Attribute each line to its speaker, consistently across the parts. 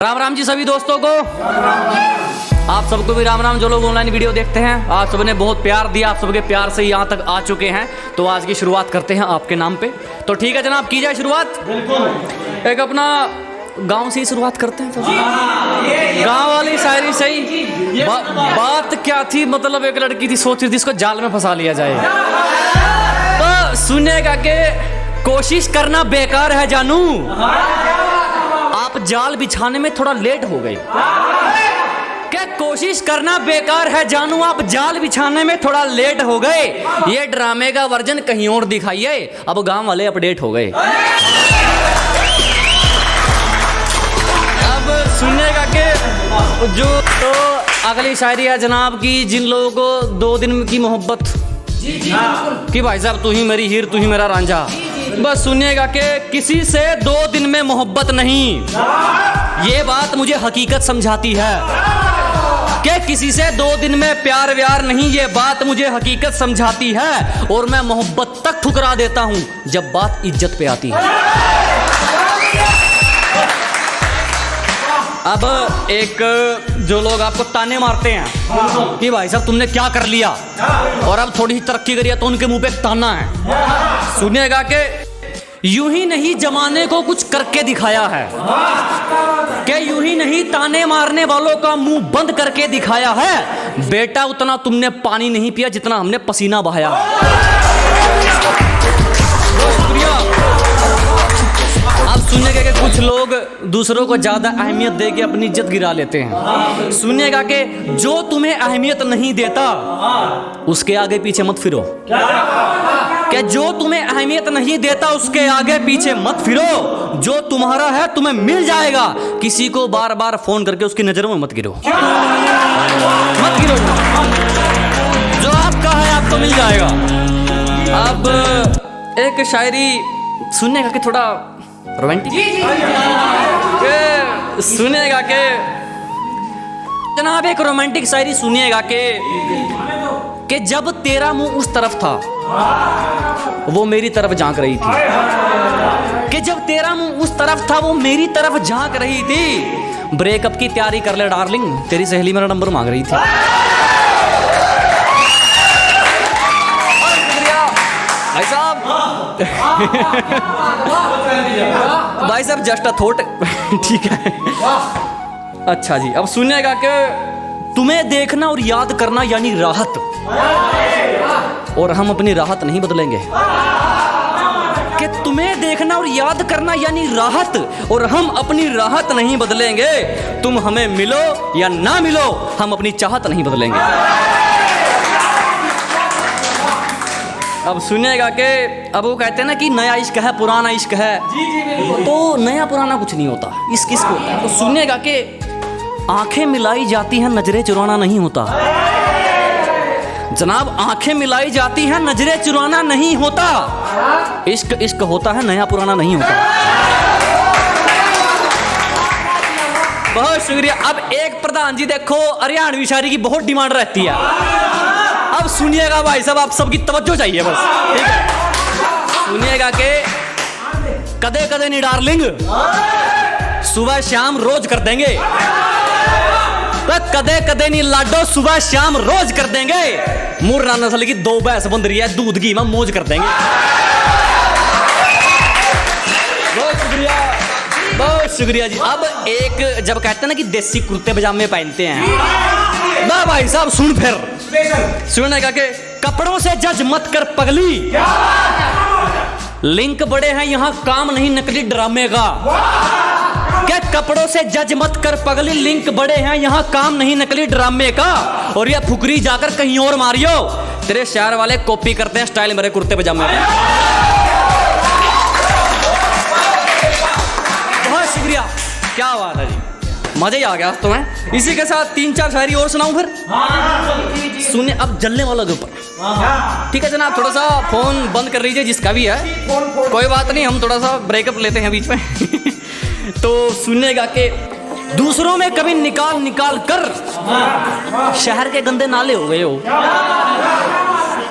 Speaker 1: राम राम जी सभी दोस्तों को। आप सबको भी राम राम। जो लोग ऑनलाइन वीडियो देखते हैं, आप सबने बहुत प्यार दिया, आप सबके प्यार से यहाँ तक आ चुके हैं। तो आज की शुरुआत करते हैं आपके नाम पे। तो ठीक है जनाब, की जाए शुरुआत। बिल्कुल। एक अपना गांव से ही शुरुआत करते हैं। गांव वाली शायरी सही। बात क्या थी, मतलब एक लड़की थी, सोच रही थी इसको जाल में फंसा लिया जाए। तो सुनेगा कि कोशिश करना बेकार है जानू, आप जाल बिछाने में थोड़ा लेट हो गए। क्या कोशिश करना बेकार है जानू, आप जाल बिछाने में थोड़ा लेट हो गए। ये ड्रामे का वर्जन कहीं और दिखाइए, अब गांव वाले अपडेट हो गए। अब सुनिएगा कि जो तो अगली शायरी है जनाब की, जिन लोगों को 2 दिन की मोहब्बत कि भाई साहब तू ही मेरी हीर तू ही मेरा रांझा, बस सुनिएगा कि किसी से 2 दिन में मोहब्बत नहीं, ये बात मुझे हकीकत समझाती है। कि किसी से 2 दिन में प्यार व्यार नहीं, ये बात मुझे हकीकत समझाती है। और मैं मोहब्बत तक ठुकरा देता हूं जब बात इज्जत पे आती है। अब एक जो लोग आपको ताने मारते हैं कि भाई साहब तुमने क्या कर लिया, और अब थोड़ी ही तरक्की करिए, तो उनके मुंह पे एक ताना है। सुनिएगा कि यूं ही नहीं जमाने को कुछ करके दिखाया है, कि यूं ही नहीं ताने मारने वालों का मुंह बंद करके दिखाया है। बेटा उतना तुमने पानी नहीं पिया जितना हमने पसीना बहाया। अब सुनिएगा कि कुछ लोग दूसरों को ज्यादा अहमियत दे के अपनी इज्जत गिरा लेते हैं। सुनिएगा कि जो तुम्हें अहमियत नहीं देता उसके आगे पीछे मत फिरो। कि जो तुम्हें अहमियत नहीं देता उसके आगे पीछे मत फिरो। जो तुम्हारा है तुम्हें मिल जाएगा। किसी को बार बार फोन करके उसकी नजरों में मत गिरो, मत गिरो। जो आपका है आपको मिल जाएगा। अब एक शायरी सुनने का कि थोड़ा रोमांटिक सुनिएगा कि जनाब एक रोमांटिक शायरी सुनिएगा कि जब तेरा मुंह उस तरफ था वो मेरी तरफ झांक रही थी। कि जब तेरा मुंह उस तरफ था वो मेरी तरफ झांक रही थी। ब्रेकअप की तैयारी कर ले डार्लिंग, तेरी सहेली मेरा नंबर मांग रही थी। भाई साहब भाई साहब जस्ट अ थॉट। ठीक है, अच्छा जी। अब सुनिएगा कि तुम्हें देखना और याद करना यानी राहत, और हम अपनी राहत नहीं बदलेंगे। कि तुम्हें देखना और याद करना यानी राहत, और हम अपनी राहत नहीं बदलेंगे। तुम हमें मिलो या ना मिलो, हम अपनी चाहत नहीं बदलेंगे। अब सुनिएगा कि अब वो कहते हैं ना कि नया इश्क है पुराना इश्क है। तो नया पुराना कुछ नहीं होता, इश्क इश्क होता है। तो सुनिएगा कि आंखें मिलाई जाती हैं नजरें चुराना नहीं होता। जनाब आंखें मिलाई जाती हैं नजरें चुराना नहीं होता। इश्क इश्क होता है, नया पुराना नहीं होता। बहुत शुक्रिया। अब एक प्रधान जी देखो, हरियाणवी शायरी की बहुत डिमांड रहती है। अब सुनिएगा भाई साहब, आप सबकी तवज्जो चाहिए बस, ठीक है। सुनिएगा कि कदे कदे नहीं डार्लिंग, सुबह शाम रोज कर देंगे। कदे कदे नहीं लाडो, सुबह शाम रोज कर देंगे। मुर्रा नस्ल की 2 भैंस बंध रही है, दूध घी में मौज कर देंगे। बहुत शुक्रिया, बहुत शुक्रिया जी। अब एक जब कहते हैं ना कि देसी कुर्ते पजामे पहनते हैं, ना भाई साहब सुन फिर सुनेगा कि कपड़ों से जज मत कर पगली, लिंक बड़े हैं यहाँ काम नहीं नकली ड्रामे का। क्या कपड़ों से जज मत कर पगली, लिंक बड़े हैं यहाँ काम नहीं नकली ड्रामे का। और ये फुकरी जाकर कहीं और मारियो, तेरे शहर वाले कॉपी करते हैं स्टाइल मेरे कुर्ते पजामे। बहुत शुक्रिया, क्या बात है जी, मजा ही आ गया तो मैं। इसी के साथ 3-4 शायरी और सुनाऊं फिर। सुनिए अब जलने वालों के ऊपर, ठीक है जनाब। थोड़ा सा फोन बंद कर लीजिए जिसका भी है, कोई बात नहीं, हम थोड़ा सा ब्रेकअप लेते हैं बीच में। तो सुनिएगा कि दूसरों में कभी निकाल निकाल कर शहर के गंदे नाले हो गए हो।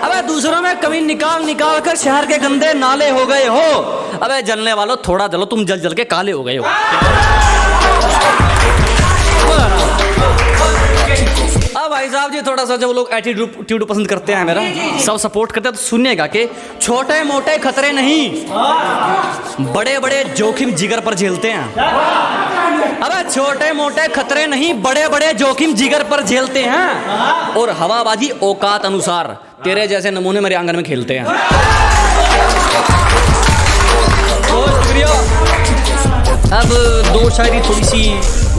Speaker 1: अबे दूसरों में कभी निकाल निकाल कर शहर के गंदे नाले हो गए हो। अबे जलने वालों थोड़ा जलो, तुम जल जल के काले हो गए हो। ये थोड़ा सा जो लोग एटीट्यूड पसंद करते हैं मेरा, सब सपोर्ट करते हैं, तो सुनिएगा कि छोटे मोटे खतरे नहीं, बड़े बड़े जोखिम जिगर पर झेलते हैं। अबे छोटे मोटे खतरे नहीं, बड़े बड़े जोखिम जिगर पर झेलते हैं, और हवाबाजी औकात अनुसार तेरे जैसे नमूने मेरे आंगन में खेलते हैं। बहुत शुक्रिया। अब दो शायरी थोड़ी सी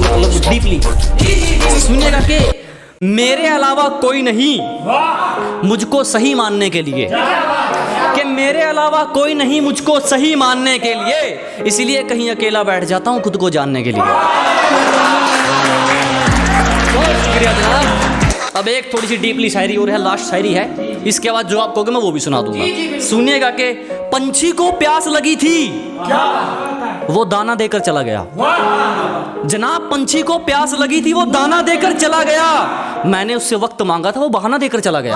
Speaker 1: मतलब डीपली सुनिएगा कि मेरे अलावा कोई नहीं मुझको सही मानने के लिए, कि मेरे अलावा कोई नहीं मुझको सही मानने के लिए, इसलिए कहीं अकेला बैठ जाता हूं खुद को जानने के लिए। बहुत शुक्रिया जनाब। अब एक थोड़ी सी डीपली शायरी और है, लास्ट शायरी है, इसके बाद जो आप कहोगे मैं वो भी सुना दूंगा। सुनिएगा कि पंछी को प्यास लगी थी, वो दाना देकर चला गया। जनाब पंछी को प्यास लगी थी, वो दाना देकर चला गया। मैंने उससे वक्त मांगा था, वो बहाना देकर चला गया।